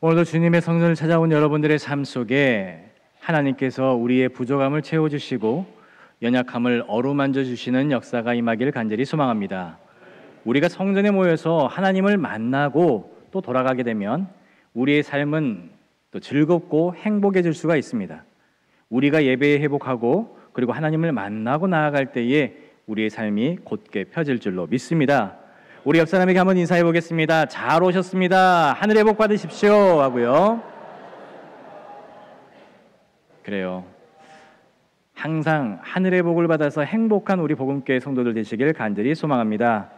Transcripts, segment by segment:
오늘도 주님의 성전을 찾아온 여러분들의 삶 속에 하나님께서 우리의 부족함을 채워주시고 연약함을 어루만져 주시는 역사가 임하기를 간절히 소망합니다. 우리가 성전에 모여서 하나님을 만나고 또 돌아가게 되면 우리의 삶은 또 즐겁고 행복해질 수가 있습니다. 우리가 예배에 회복하고 그리고 하나님을 만나고 나아갈 때에 우리의 삶이 곧게 펴질 줄로 믿습니다. 우리 옆 사람에게 한번 인사해 보겠습니다. 잘 오셨습니다. 하늘의 복 받으십시오 하고요. 그래요. 항상 하늘의 복을 받아서 행복한 우리 복음교회 성도들 되시길 간절히 소망합니다.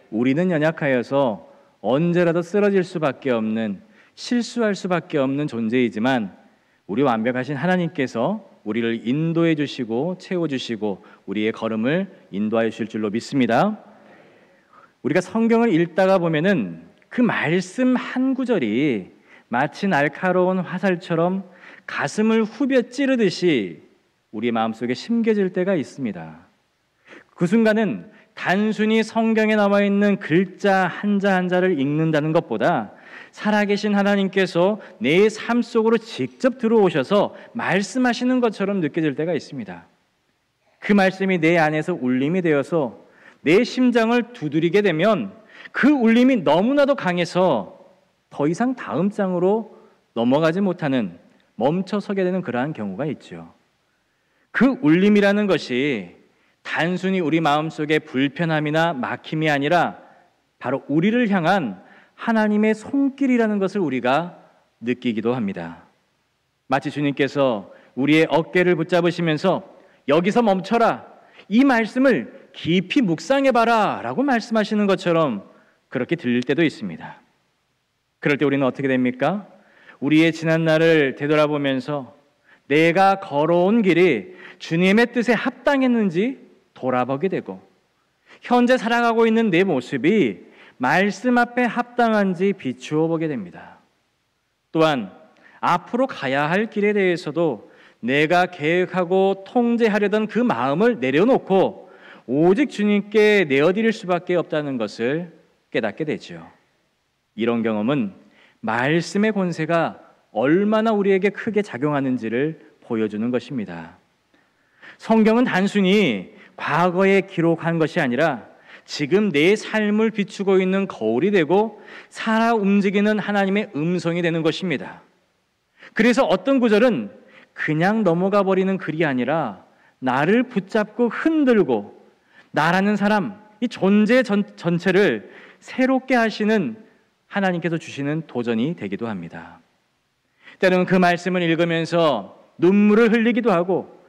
우리는 연약하여서 언제라도 쓰러질 수밖에 없는, 실수할 수밖에 없는 존재이지만 우리 완벽하신 하나님께서 우리를 인도해 주시고 채워주시고 우리의 걸음을 인도하여 주실 줄로 믿습니다. 우리가 성경을 읽다가 보면은 그 말씀 한 구절이 마치 날카로운 화살처럼 가슴을 후벼 찌르듯이 우리 마음속에 심겨질 때가 있습니다. 그 순간은 단순히 성경에 나와 있는 글자 한자 한자를 읽는다는 것보다 살아계신 하나님께서 내 삶 속으로 직접 들어오셔서 말씀하시는 것처럼 느껴질 때가 있습니다. 그 말씀이 내 안에서 울림이 되어서 내 심장을 두드리게 되면 그 울림이 너무나도 강해서 더 이상 다음 장으로 넘어가지 못하는, 멈춰 서게 되는 그러한 경우가 있죠. 그 울림이라는 것이 단순히 우리 마음속에 불편함이나 막힘이 아니라 바로 우리를 향한 하나님의 손길이라는 것을 우리가 느끼기도 합니다. 마치 주님께서 우리의 어깨를 붙잡으시면서 여기서 멈춰라, 이 말씀을 깊이 묵상해봐라 라고 말씀하시는 것처럼 그렇게 들릴 때도 있습니다. 그럴 때 우리는 어떻게 됩니까? 우리의 지난 날을 되돌아보면서 내가 걸어온 길이 주님의 뜻에 합당했는지 돌아보게 되고, 현재 살아가고 있는 내 모습이 말씀 앞에 합당한지 비추어 보게 됩니다. 또한 앞으로 가야 할 길에 대해서도 내가 계획하고 통제하려던 그 마음을 내려놓고 오직 주님께 내어드릴 수밖에 없다는 것을 깨닫게 되죠. 이런 경험은 말씀의 권세가 얼마나 우리에게 크게 작용하는지를 보여주는 것입니다. 성경은 단순히 과거에 기록한 것이 아니라 지금 내 삶을 비추고 있는 거울이 되고 살아 움직이는 하나님의 음성이 되는 것입니다. 그래서 어떤 구절은 그냥 넘어가 버리는 글이 아니라 나를 붙잡고 흔들고 나라는 사람, 이 존재 전체를 새롭게 하시는 하나님께서 주시는 도전이 되기도 합니다. 때로는 그 말씀을 읽으면서 눈물을 흘리기도 하고,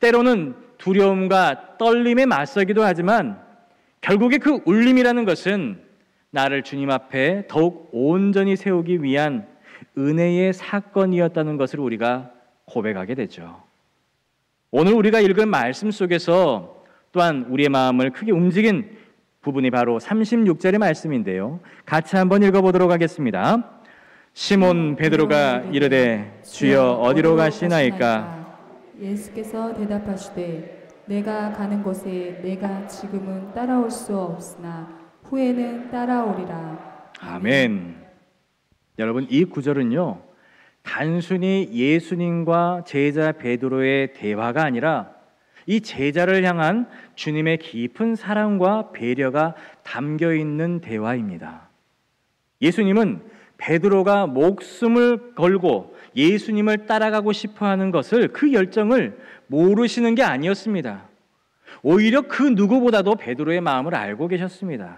때로는 두려움과 떨림에 맞서기도 하지만 결국에 그 울림이라는 것은 나를 주님 앞에 더욱 온전히 세우기 위한 은혜의 사건이었다는 것을 우리가 고백하게 되죠. 오늘 우리가 읽은 말씀 속에서 또한 우리의 마음을 크게 움직인 부분이 바로 36절의 말씀인데요. 같이 한번 읽어보도록 하겠습니다. 시몬 베드로가 이르되 주여 어디로 가시나이까? 예수께서 대답하시되 내가 가는 곳에 내가 지금은 따라올 수 없으나 후에는 따라오리라. 아멘. 여러분, 이 구절은요, 단순히 예수님과 제자 베드로의 대화가 아니라 이 제자를 향한 주님의 깊은 사랑과 배려가 담겨 있는 대화입니다. 예수님은 베드로가 목숨을 걸고 예수님을 따라가고 싶어하는 것을, 그 열정을 모르시는 게 아니었습니다. 오히려 그 누구보다도 베드로의 마음을 알고 계셨습니다.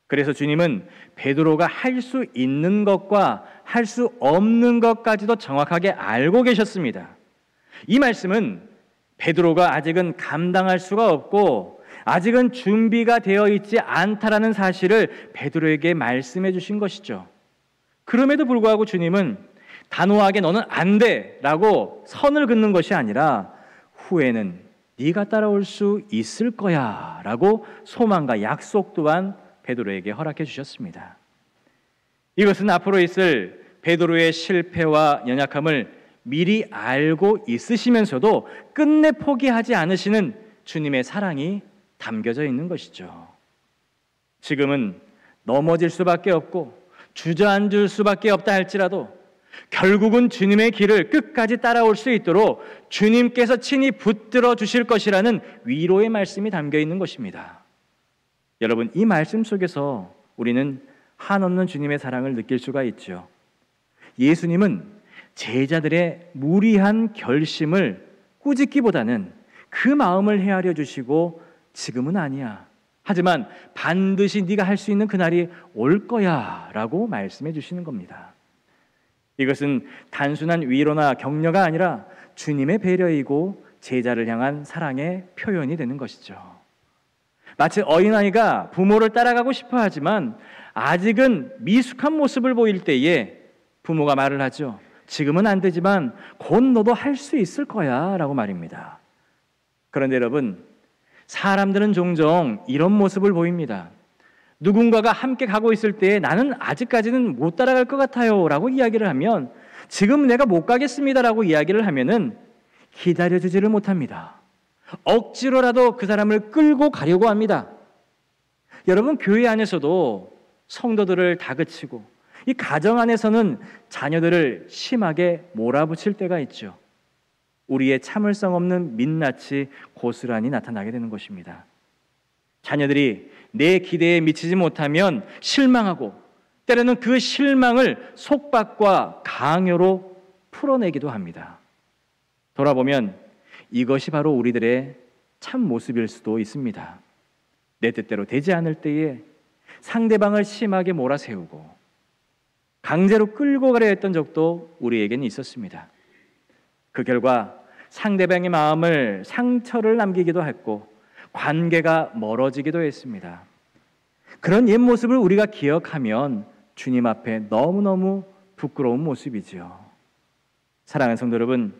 그래서 주님은 베드로가 할 수 있는 것과 할 수 없는 것까지도 정확하게 알고 계셨습니다. 이 말씀은 베드로가 아직은 감당할 수가 없고 아직은 준비가 되어 있지 않다라는 사실을 베드로에게 말씀해 주신 것이죠. 그럼에도 불구하고 주님은 단호하게 너는 안 돼 라고 선을 긋는 것이 아니라 후에는 네가 따라올 수 있을 거야 라고 소망과 약속 또한 베드로에게 허락해 주셨습니다. 이것은 앞으로 있을 베드로의 실패와 연약함을 미리 알고 있으시면서도 끝내 포기하지 않으시는 주님의 사랑이 담겨져 있는 것이죠. 지금은 넘어질 수밖에 없고 주저앉을 수밖에 없다 할지라도 결국은 주님의 길을 끝까지 따라올 수 있도록 주님께서 친히 붙들어 주실 것이라는 위로의 말씀이 담겨 있는 것입니다. 여러분, 이 말씀 속에서 우리는 한없는 주님의 사랑을 느낄 수가 있죠. 예수님은 제자들의 무리한 결심을 꾸짖기보다는 그 마음을 헤아려 주시고 지금은 아니야, 하지만 반드시 네가 할 수 있는 그날이 올 거야 라고 말씀해 주시는 겁니다. 이것은 단순한 위로나 격려가 아니라 주님의 배려이고 제자를 향한 사랑의 표현이 되는 것이죠. 마치 어린아이가 부모를 따라가고 싶어 하지만 아직은 미숙한 모습을 보일 때에 부모가 말을 하죠. 지금은 안 되지만 곧 너도 할 수 있을 거야 라고 말입니다. 그런데 여러분, 사람들은 종종 이런 모습을 보입니다. 누군가가 함께 가고 있을 때 나는 아직까지는 못 따라갈 것 같아요 라고 이야기를 하면, 지금 내가 못 가겠습니다 라고 이야기를 하면은 기다려주지를 못합니다. 억지로라도 그 사람을 끌고 가려고 합니다. 여러분, 교회 안에서도 성도들을 다그치고 이 가정 안에서는 자녀들을 심하게 몰아붙일 때가 있죠. 우리의 참을성 없는 민낯이 고스란히 나타나게 되는 것입니다. 자녀들이 내 기대에 미치지 못하면 실망하고 때로는 그 실망을 속박과 강요로 풀어내기도 합니다. 돌아보면 이것이 바로 우리들의 참 모습일 수도 있습니다. 내 뜻대로 되지 않을 때에 상대방을 심하게 몰아세우고 강제로 끌고 가려 했던 적도 우리에게는 있었습니다. 그 결과 상대방의 마음을 상처를 남기기도 했고 관계가 멀어지기도 했습니다. 그런 옛 모습을 우리가 기억하면 주님 앞에 너무너무 부끄러운 모습이지요. 사랑하는 성도 여러분,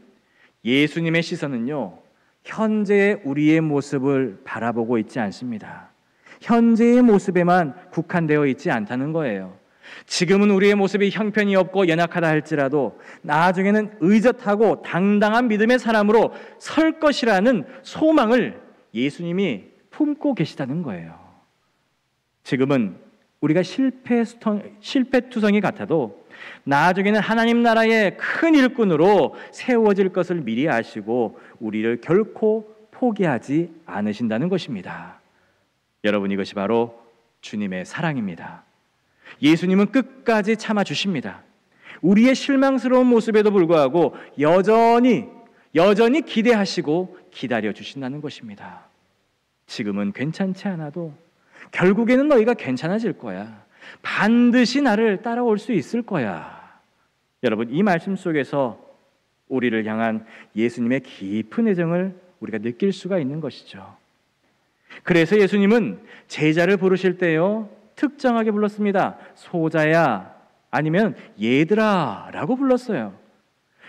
예수님의 시선은요, 현재의 우리의 모습을 바라보고 있지 않습니다. 현재의 모습에만 국한되어 있지 않다는 거예요. 지금은 우리의 모습이 형편이 없고 연약하다 할지라도 나중에는 의젓하고 당당한 믿음의 사람으로 설 것이라는 소망을 예수님이 품고 계시다는 거예요. 지금은 우리가 실패투성이 같아도 나중에는 하나님 나라의 큰 일꾼으로 세워질 것을 미리 아시고 우리를 결코 포기하지 않으신다는 것입니다. 여러분, 이것이 바로 주님의 사랑입니다. 예수님은 끝까지 참아주십니다. 우리의 실망스러운 모습에도 불구하고 여전히 기대하시고 기다려주신다는 것입니다. 지금은 괜찮지 않아도 결국에는 너희가 괜찮아질 거야. 반드시 나를 따라올 수 있을 거야. 여러분, 이 말씀 속에서 우리를 향한 예수님의 깊은 애정을 우리가 느낄 수가 있는 것이죠. 그래서 예수님은 제자를 부르실 때요, 특정하게 불렀습니다. 소자야, 아니면 얘들아 라고 불렀어요.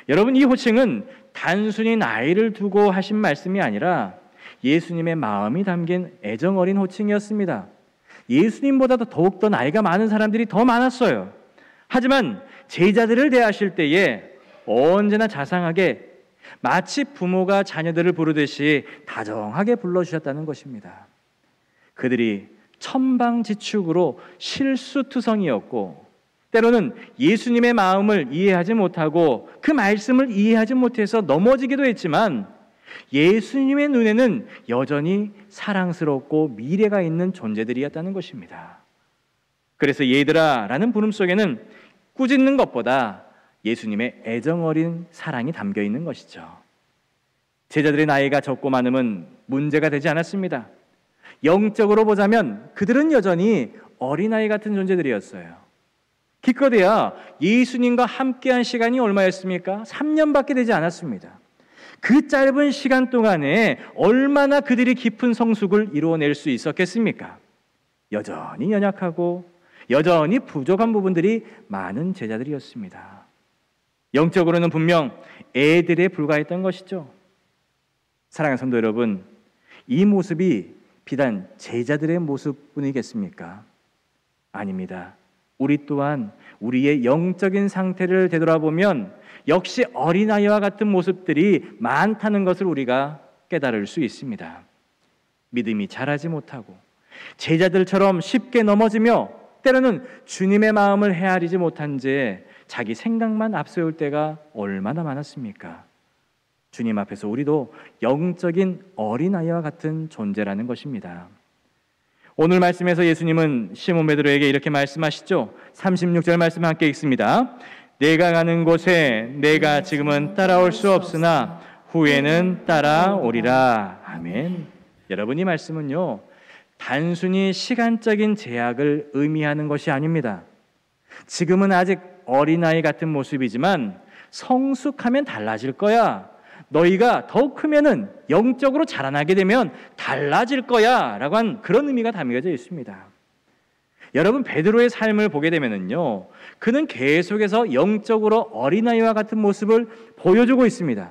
여러분, 이 호칭은 단순히 나이를 두고 하신 말씀이 아니라 예수님의 마음이 담긴 애정 어린 호칭이었습니다. 예수님보다도 더욱더 나이가 많은 사람들이 더 많았어요. 하지만 제자들을 대하실 때에 언제나 자상하게 마치 부모가 자녀들을 부르듯이 다정하게 불러주셨다는 것입니다. 그들이 천방지축으로 실수투성이었고 때로는 예수님의 마음을 이해하지 못하고 그 말씀을 이해하지 못해서 넘어지기도 했지만 예수님의 눈에는 여전히 사랑스럽고 미래가 있는 존재들이었다는 것입니다. 그래서 얘들아 라는 부름 속에는 꾸짖는 것보다 예수님의 애정 어린 사랑이 담겨 있는 것이죠. 제자들의 나이가 적고 많음은 문제가 되지 않았습니다. 영적으로 보자면 그들은 여전히 어린아이 같은 존재들이었어요. 기껏해야 예수님과 함께한 시간이 얼마였습니까? 3년밖에 되지 않았습니다. 그 짧은 시간 동안에 얼마나 그들이 깊은 성숙을 이루어낼 수 있었겠습니까? 여전히 연약하고 여전히 부족한 부분들이 많은 제자들이었습니다. 영적으로는 분명 애들에 불과했던 것이죠. 사랑하는 성도 여러분, 이 모습이 비단 제자들의 모습뿐이겠습니까? 아닙니다. 우리 또한 우리의 영적인 상태를 되돌아보면 역시 어린아이와 같은 모습들이 많다는 것을 우리가 깨달을 수 있습니다. 믿음이 자라지 못하고 제자들처럼 쉽게 넘어지며 때로는 주님의 마음을 헤아리지 못한 채 자기 생각만 앞세울 때가 얼마나 많았습니까? 주님 앞에서 우리도 영적인 어린아이와 같은 존재라는 것입니다. 오늘 말씀에서 예수님은 시몬 베드로에게 이렇게 말씀하시죠. 36절 말씀 함께 읽습니다. 내가 가는 곳에 내가 지금은 따라올 수 없으나 후에는 따라오리라. 아멘. 여러분, 이 말씀은요, 단순히 시간적인 제약을 의미하는 것이 아닙니다. 지금은 아직 어린아이 같은 모습이지만 성숙하면 달라질 거야. 너희가 더 크면은 영적으로 자라나게 되면 달라질 거야 라고 한 그런 의미가 담겨져 있습니다. 여러분, 베드로의 삶을 보게 되면은요, 그는 계속해서 영적으로 어린아이와 같은 모습을 보여주고 있습니다.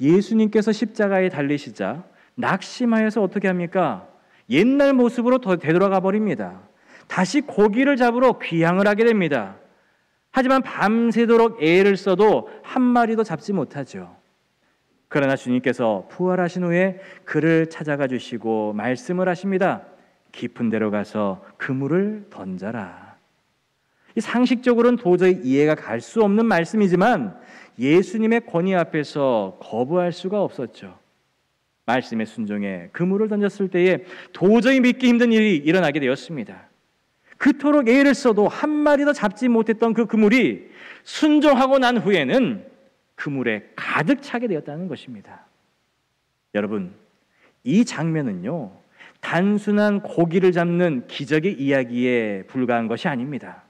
예수님께서 십자가에 달리시자 낙심하여서 어떻게 합니까? 옛날 모습으로 되돌아가 버립니다. 다시 고기를 잡으러 귀향을 하게 됩니다. 하지만 밤새도록 애를 써도 한 마리도 잡지 못하죠. 그러나 주님께서 부활하신 후에 그를 찾아가 주시고 말씀을 하십니다. 깊은 데로 가서 그물을 던져라. 이 상식적으로는 도저히 이해가 갈 수 없는 말씀이지만 예수님의 권위 앞에서 거부할 수가 없었죠. 말씀에 순종해 그물을 던졌을 때에 도저히 믿기 힘든 일이 일어나게 되었습니다. 그토록 애를 써도 한 마리도 잡지 못했던 그 그물이 순종하고 난 후에는 그물에 가득 차게 되었다는 것입니다. 여러분, 이 장면은요, 단순한 고기를 잡는 기적의 이야기에 불과한 것이 아닙니다.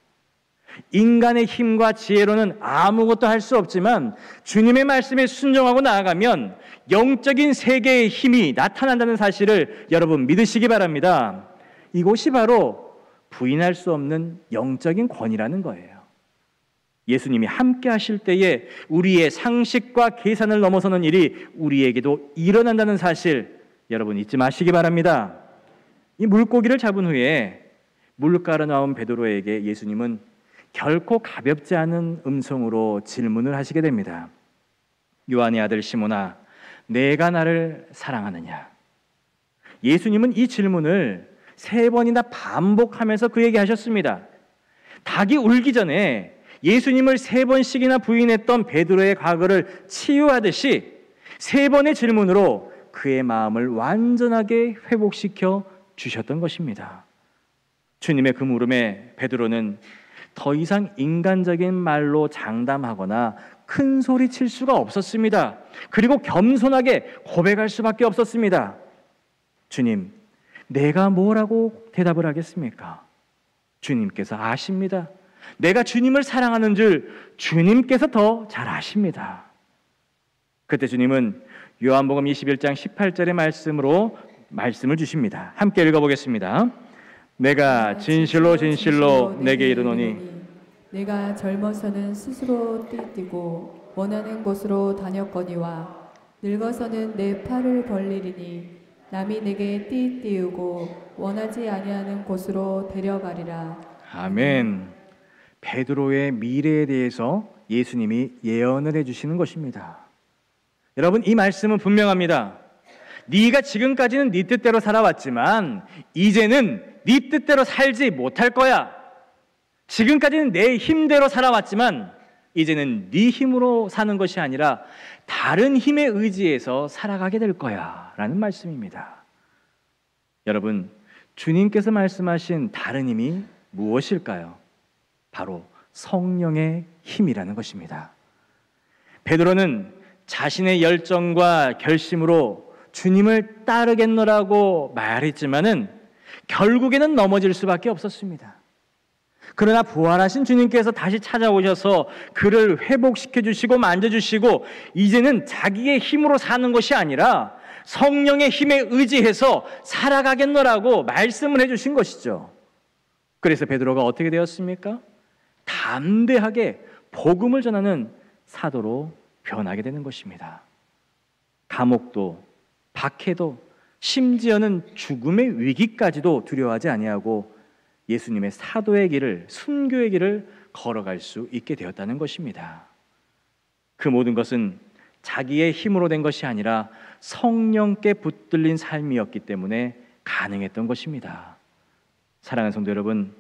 인간의 힘과 지혜로는 아무것도 할 수 없지만 주님의 말씀에 순종하고 나아가면 영적인 세계의 힘이 나타난다는 사실을 여러분 믿으시기 바랍니다. 이것이 바로 부인할 수 없는 영적인 권위라는 거예요. 예수님이 함께 하실 때에 우리의 상식과 계산을 넘어서는 일이 우리에게도 일어난다는 사실 여러분 잊지 마시기 바랍니다. 이 물고기를 잡은 후에 물가로 나온 베드로에게 예수님은 결코 가볍지 않은 음성으로 질문을 하시게 됩니다. 요한의 아들 시몬아, 내가 나를 사랑하느냐? 예수님은 이 질문을 3번이나 반복하면서 그에게 하셨습니다. 닭이 울기 전에 예수님을 3번씩이나 부인했던 베드로의 과거를 치유하듯이 3번의 질문으로 그의 마음을 완전하게 회복시켜 주셨던 것입니다. 주님의 그 물음에 베드로는 더 이상 인간적인 말로 장담하거나 큰 소리 칠 수가 없었습니다. 그리고 겸손하게 고백할 수밖에 없었습니다. 주님, 내가 뭐라고 대답을 하겠습니까? 주님께서 아십니다. 내가 주님을 사랑하는 줄 주님께서 더 잘 아십니다. 그때 주님은 요한복음 21장 18절의 말씀으로 말씀을 주십니다. 함께 읽어보겠습니다. 내가 진실로 진실로 내게 이르노니 내가 젊어서는 스스로 띠뛰고 원하는 곳으로 다녔거니와 늙어서는 내 팔을 벌리리니 남이 내게 띠띠우고 원하지 아니하는 곳으로 데려가리라. 아멘. 베드로의 미래에 대해서 예수님이 예언을 해주시는 것입니다. 여러분, 이 말씀은 분명합니다. 네가 지금까지는 네 뜻대로 살아왔지만 이제는 네 뜻대로 살지 못할 거야. 지금까지는 내 힘대로 살아왔지만 이제는 네 힘으로 사는 것이 아니라 다른 힘에 의지해서 살아가게 될 거야 라는 말씀입니다. 여러분, 주님께서 말씀하신 다른 힘이 무엇일까요? 바로 성령의 힘이라는 것입니다. 베드로는 자신의 열정과 결심으로 주님을 따르겠노라고 말했지만은 결국에는 넘어질 수밖에 없었습니다. 그러나 부활하신 주님께서 다시 찾아오셔서 그를 회복시켜 주시고 만져주시고 이제는 자기의 힘으로 사는 것이 아니라 성령의 힘에 의지해서 살아가겠노라고 말씀을 해주신 것이죠. 그래서 베드로가 어떻게 되었습니까? 담대하게 복음을 전하는 사도로 변하게 되는 것입니다. 감옥도 박해도 심지어는 죽음의 위기까지도 두려워하지 아니하고 예수님의 사도의 길을, 순교의 길을 걸어갈 수 있게 되었다는 것입니다. 그 모든 것은 자기의 힘으로 된 것이 아니라 성령께 붙들린 삶이었기 때문에 가능했던 것입니다. 사랑하는 성도 여러분,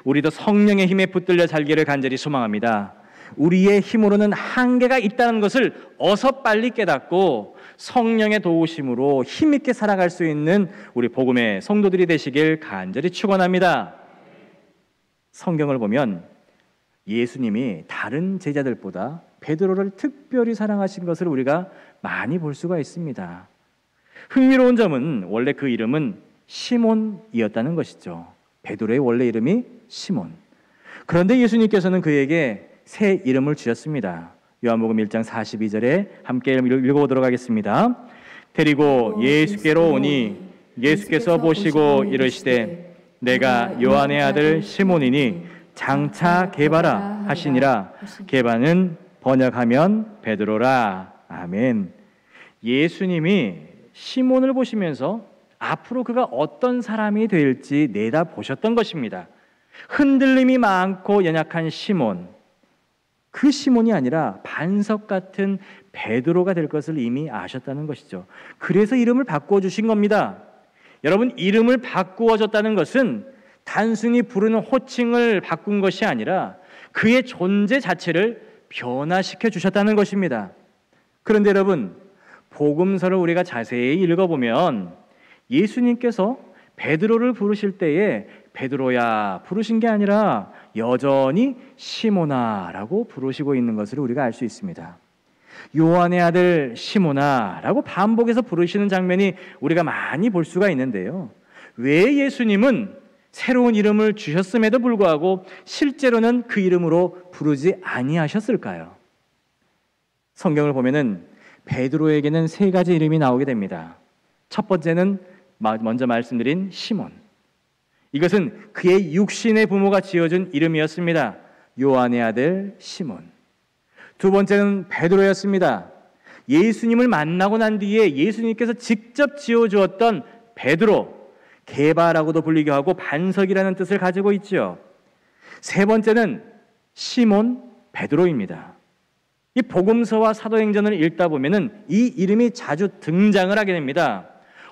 우리도 성령의 힘에 붙들려 살기를 간절히 소망합니다. 우리의 힘으로는 한계가 있다는 것을 어서 빨리 깨닫고 성령의 도우심으로 힘있게 살아갈 수 있는 우리 복음의 성도들이 되시길 간절히 축원합니다. 성경을 보면 예수님이 다른 제자들보다 베드로를 특별히 사랑하신 것을 우리가 많이 볼 수가 있습니다. 흥미로운 점은 원래 그 이름은 시몬이었다는 것이죠. 베드로의 원래 이름이 시몬. 그런데 예수님께서는 그에게 새 이름을 주셨습니다. 요한복음 1장 42절에 함께 읽어보도록 하겠습니다. 데리고 예수께로 오니 예수께서 보시고 이르시되 내가 요한의 아들 시몬이니 장차 게바라 하시니라. 게바는 번역하면 베드로라. 아멘. 예수님이 시몬을 보시면서 앞으로 그가 어떤 사람이 될지 내다보셨던 것입니다. 흔들림이 많고 연약한 시몬, 그 시몬이 아니라 반석 같은 베드로가 될 것을 이미 아셨다는 것이죠. 그래서 이름을 바꾸어 주신 겁니다. 여러분, 이름을 바꾸어 줬다는 것은 단순히 부르는 호칭을 바꾼 것이 아니라 그의 존재 자체를 변화시켜 주셨다는 것입니다. 그런데 여러분, 복음서를 우리가 자세히 읽어보면 예수님께서 베드로를 부르실 때에 베드로야 부르신 게 아니라 여전히 시몬아라고 부르시고 있는 것을 우리가 알 수 있습니다. 요한의 아들 시몬아라고 반복해서 부르시는 장면이 우리가 많이 볼 수가 있는데요. 왜 예수님은 새로운 이름을 주셨음에도 불구하고 실제로는 그 이름으로 부르지 아니하셨을까요? 성경을 보면은 베드로에게는 세 가지 이름이 나오게 됩니다. 첫 번째는 먼저 말씀드린 시몬. 이것은 그의 육신의 부모가 지어준 이름이었습니다. 요한의 아들 시몬. 두 번째는 베드로였습니다. 예수님을 만나고 난 뒤에 예수님께서 직접 지어주었던 베드로, 게바라고도 불리기도 하고 반석이라는 뜻을 가지고 있죠. 세 번째는 시몬 베드로입니다. 이 복음서와 사도행전을 읽다 보면은 이 이름이 자주 등장을 하게 됩니다.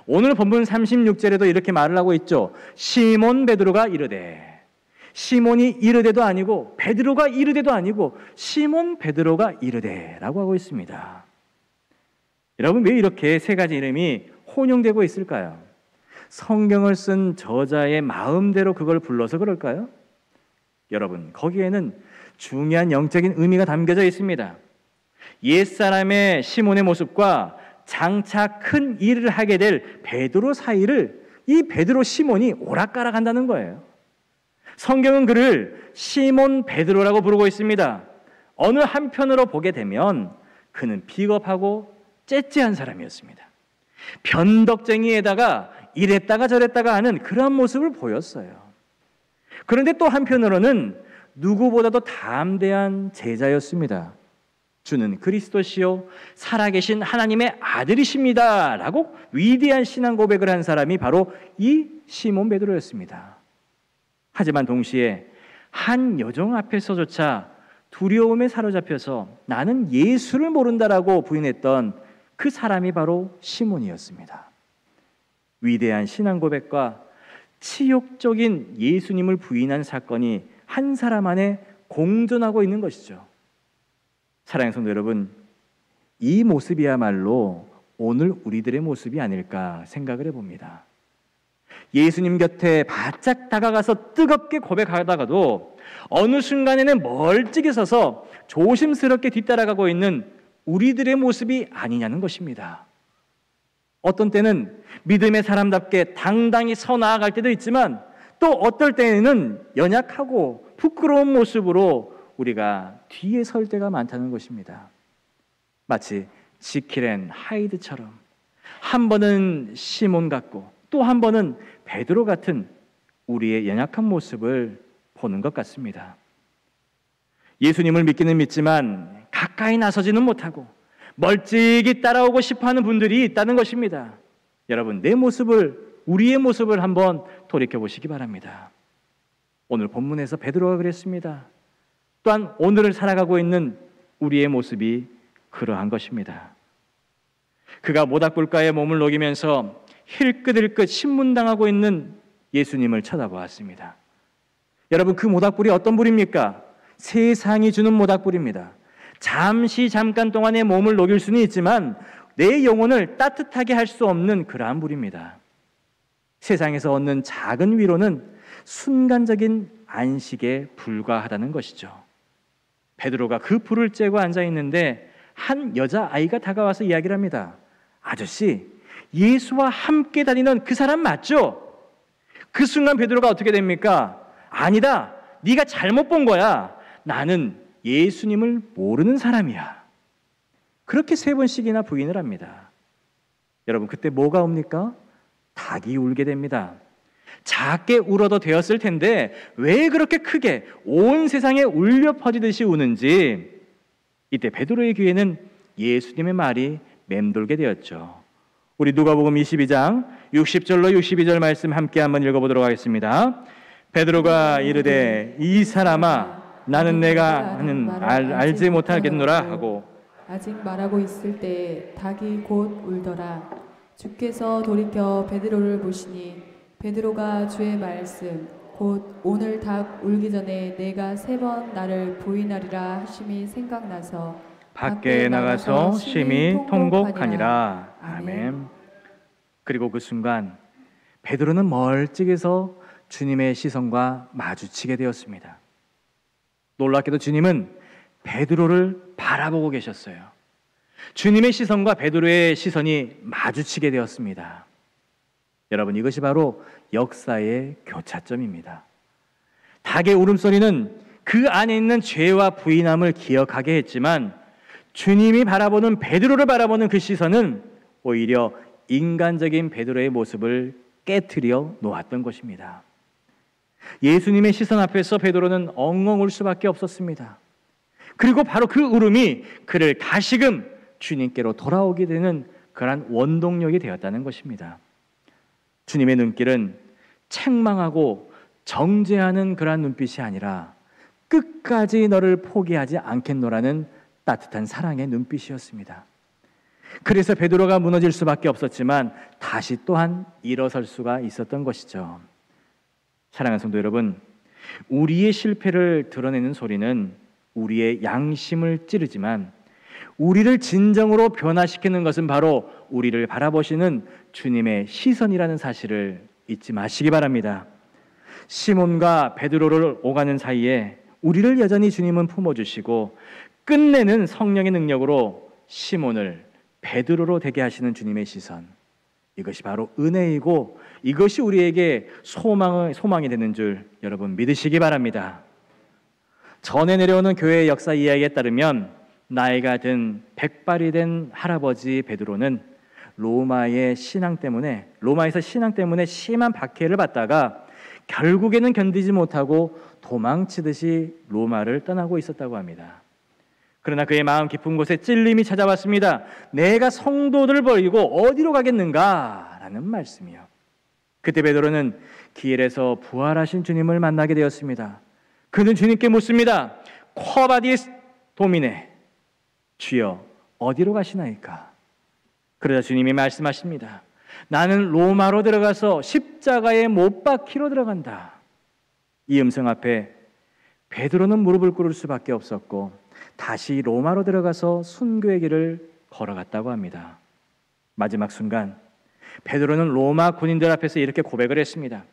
오늘 본문 36절에도 이렇게 말을 하고 있죠. 시몬 베드로가 이르되. 시몬이 이르되도 아니고 베드로가 이르되도 아니고 시몬 베드로가 이르되라고 하고 있습니다. 여러분, 왜 이렇게 세 가지 이름이 혼용되고 있을까요? 성경을 쓴 저자의 마음대로 그걸 불러서 그럴까요? 여러분, 거기에는 중요한 영적인 의미가 담겨져 있습니다. 옛사람의 시몬의 모습과 장차 큰 일을 하게 될 베드로 사이를 이 베드로 시몬이 오락가락 한다는 거예요. 성경은 그를 시몬 베드로라고 부르고 있습니다. 어느 한편으로 보게 되면 그는 비겁하고 째째한 사람이었습니다. 변덕쟁이에다가 이랬다가 저랬다가 하는 그런 모습을 보였어요. 그런데 또 한편으로는 누구보다도 담대한 제자였습니다. 주는 그리스도시요 살아계신 하나님의 아들이십니다 라고 위대한 신앙 고백을 한 사람이 바로 이 시몬 베드로였습니다. 하지만 동시에 한 여종 앞에서조차 두려움에 사로잡혀서 나는 예수를 모른다라고 부인했던 그 사람이 바로 시몬이었습니다. 위대한 신앙 고백과 치욕적인 예수님을 부인한 사건이 한 사람 안에 공존하고 있는 것이죠. 사랑하는 성도 여러분, 이 모습이야말로 오늘 우리들의 모습이 아닐까 생각을 해봅니다. 예수님 곁에 바짝 다가가서 뜨겁게 고백하다가도 어느 순간에는 멀찍이 서서 조심스럽게 뒤따라가고 있는 우리들의 모습이 아니냐는 것입니다. 어떤 때는 믿음의 사람답게 당당히 서 나아갈 때도 있지만 또 어떨 때는 연약하고 부끄러운 모습으로 우리가 뒤에 설 때가 많다는 것입니다. 마치 지킬 앤 하이드처럼 한 번은 시몬 같고 또 한 번은 베드로 같은 우리의 연약한 모습을 보는 것 같습니다. 예수님을 믿기는 믿지만 가까이 나서지는 못하고 멀찍이 따라오고 싶어하는 분들이 있다는 것입니다. 여러분, 내 모습을, 우리의 모습을 한번 돌이켜보시기 바랍니다. 오늘 본문에서 베드로가 그랬습니다. 또한 오늘을 살아가고 있는 우리의 모습이 그러한 것입니다. 그가 모닥불가에 몸을 녹이면서 힐끗힐끗 신문당하고 있는 예수님을 쳐다보았습니다. 여러분, 그 모닥불이 어떤 불입니까? 세상이 주는 모닥불입니다. 잠깐 동안의 몸을 녹일 수는 있지만 내 영혼을 따뜻하게 할 수 없는 그러한 불입니다. 세상에서 얻는 작은 위로는 순간적인 안식에 불과하다는 것이죠. 베드로가 그 불을 쬐고 앉아 있는데 한 여자아이가 다가와서 이야기를 합니다. 아저씨, 예수와 함께 다니는 그 사람 맞죠? 그 순간 베드로가 어떻게 됩니까? 아니다, 네가 잘못 본 거야. 나는 예수님을 모르는 사람이야. 그렇게 3번씩이나 부인을 합니다. 여러분, 그때 뭐가 옵니까? 닭이 울게 됩니다. 작게 울어도 되었을 텐데 왜 그렇게 크게 온 세상에 울려 퍼지듯이 우는지, 이때 베드로의 귀에는 예수님의 말이 맴돌게 되었죠. 우리 누가복음 22장 60절로 62절 말씀 함께 한번 읽어보도록 하겠습니다. 베드로가 이르되 이 사람아, 나는 내가 하는 알지 못하겠노라 하고 아직 말하고 있을 때 닭이 곧 울더라. 주께서 돌이켜 베드로를 보시니 베드로가 주의 말씀 곧 오늘 닭 울기 전에 내가 3번 나를 부인하리라 하심이 생각나서 밖에 나가서 심히 통곡하니라. 아멘. 그리고 그 순간 베드로는 멀찍이서 주님의 시선과 마주치게 되었습니다. 놀랍게도 주님은 베드로를 바라보고 계셨어요. 주님의 시선과 베드로의 시선이 마주치게 되었습니다. 여러분, 이것이 바로 역사의 교차점입니다. 닭의 울음소리는 그 안에 있는 죄와 부인함을 기억하게 했지만 주님이 바라보는, 베드로를 바라보는 그 시선은 오히려 인간적인 베드로의 모습을 깨트려 놓았던 것입니다. 예수님의 시선 앞에서 베드로는 엉엉 울 수밖에 없었습니다. 그리고 바로 그 울음이 그를 다시금 주님께로 돌아오게 되는 그러한 원동력이 되었다는 것입니다. 주님의 눈길은 책망하고 정죄하는 그러한 눈빛이 아니라 끝까지 너를 포기하지 않겠노라는 따뜻한 사랑의 눈빛이었습니다. 그래서 베드로가 무너질 수밖에 없었지만 다시 또한 일어설 수가 있었던 것이죠. 사랑하는 성도 여러분, 우리의 실패를 드러내는 소리는 우리의 양심을 찌르지만 우리를 진정으로 변화시키는 것은 바로 우리를 바라보시는 주님의 시선이라는 사실을 잊지 마시기 바랍니다. 시몬과 베드로를 오가는 사이에 우리를 여전히 주님은 품어주시고 끝내는 성령의 능력으로 시몬을 베드로로 되게 하시는 주님의 시선, 이것이 바로 은혜이고 이것이 우리에게 소망이 되는 줄 여러분 믿으시기 바랍니다. 전에 내려오는 교회의 역사 이야기에 따르면 나이가 든 백발이 된 할아버지 베드로는 로마에서 신앙 때문에 심한 박해를 받다가 결국에는 견디지 못하고 도망치듯이 로마를 떠나고 있었다고 합니다. 그러나 그의 마음 깊은 곳에 찔림이 찾아왔습니다. 내가 성도들을 버리고 어디로 가겠는가? 라는 말씀이요. 그때 베드로는 길에서 부활하신 주님을 만나게 되었습니다. 그는 주님께 묻습니다. 쿼바디스 도미네, 주여 어디로 가시나이까? 그러자 주님이 말씀하십니다. 나는 로마로 들어가서 십자가에 못 박히러 들어간다. 이 음성 앞에 베드로는 무릎을 꿇을 수밖에 없었고 다시 로마로 들어가서 순교의 길을 걸어갔다고 합니다. 마지막 순간 베드로는 로마 군인들 앞에서 이렇게 고백을 했습니다.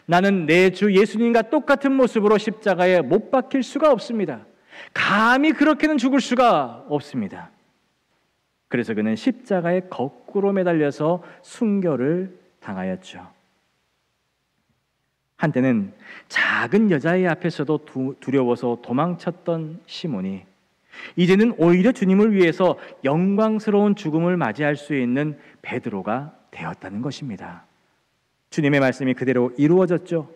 나는 내 주 예수님과 똑같은 모습으로 십자가에 못 박힐 수가 없습니다. 감히 그렇게는 죽을 수가 없습니다. 그래서 그는 십자가에 거꾸로 매달려서 순교를 당하였죠. 한때는 작은 여자의 앞에서도 두려워서 도망쳤던 시몬이 이제는 오히려 주님을 위해서 영광스러운 죽음을 맞이할 수 있는 베드로가 되었다는 것입니다. 주님의 말씀이 그대로 이루어졌죠.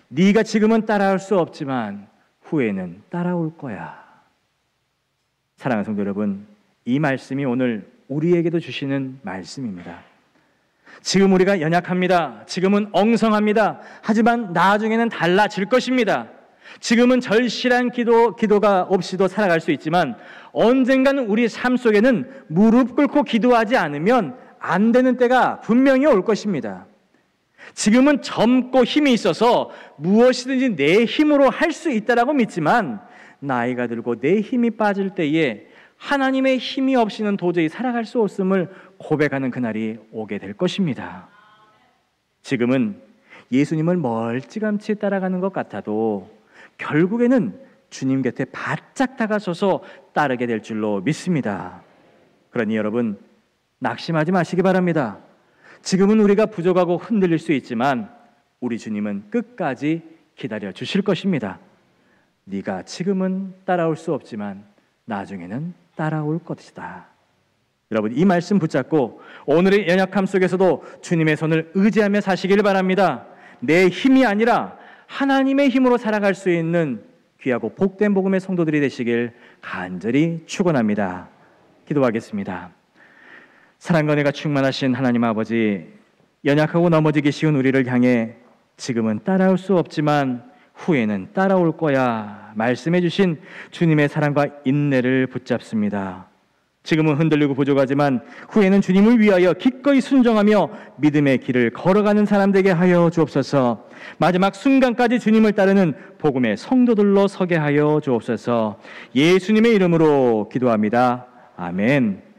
네가 지금은 따라올 수 없지만 후에는 따라올 거야. 사랑하는 성도 여러분, 이 말씀이 오늘 우리에게도 주시는 말씀입니다. 지금 우리가 연약합니다. 지금은 엉성합니다. 하지만 나중에는 달라질 것입니다. 지금은 절실한 기도가 없이도 살아갈 수 있지만 언젠가는 우리 삶 속에는 무릎 꿇고 기도하지 않으면 안 되는 때가 분명히 올 것입니다. 지금은 젊고 힘이 있어서 무엇이든지 내 힘으로 할 수 있다라고 믿지만 나이가 들고 내 힘이 빠질 때에 하나님의 힘이 없이는 도저히 살아갈 수 없음을 고백하는 그날이 오게 될 것입니다. 지금은 예수님을 멀찌감치 따라가는 것 같아도 결국에는 주님 곁에 바짝 다가서서 따르게 될 줄로 믿습니다. 그러니 여러분, 낙심하지 마시기 바랍니다. 지금은 우리가 부족하고 흔들릴 수 있지만 우리 주님은 끝까지 기다려 주실 것입니다. 네가 지금은 따라올 수 없지만 나중에는 따라올 것이다. 여러분, 이 말씀 붙잡고 오늘의 연약함 속에서도 주님의 손을 의지하며 사시길 바랍니다. 내 힘이 아니라 하나님의 힘으로 살아갈 수 있는 귀하고 복된 복음의 성도들이 되시길 간절히 축원합니다. 기도하겠습니다. 사랑과 은혜가 충만하신 하나님 아버지, 연약하고 넘어지기 쉬운 우리를 향해 지금은 따라올 수 없지만 후에는 따라올 거야 말씀해 주신 주님의 사랑과 인내를 붙잡습니다. 지금은 흔들리고 부족하지만 후에는 주님을 위하여 기꺼이 순종하며 믿음의 길을 걸어가는 사람 되게 하여 주옵소서. 마지막 순간까지 주님을 따르는 복음의 성도들로 서게 하여 주옵소서. 예수님의 이름으로 기도합니다. 아멘.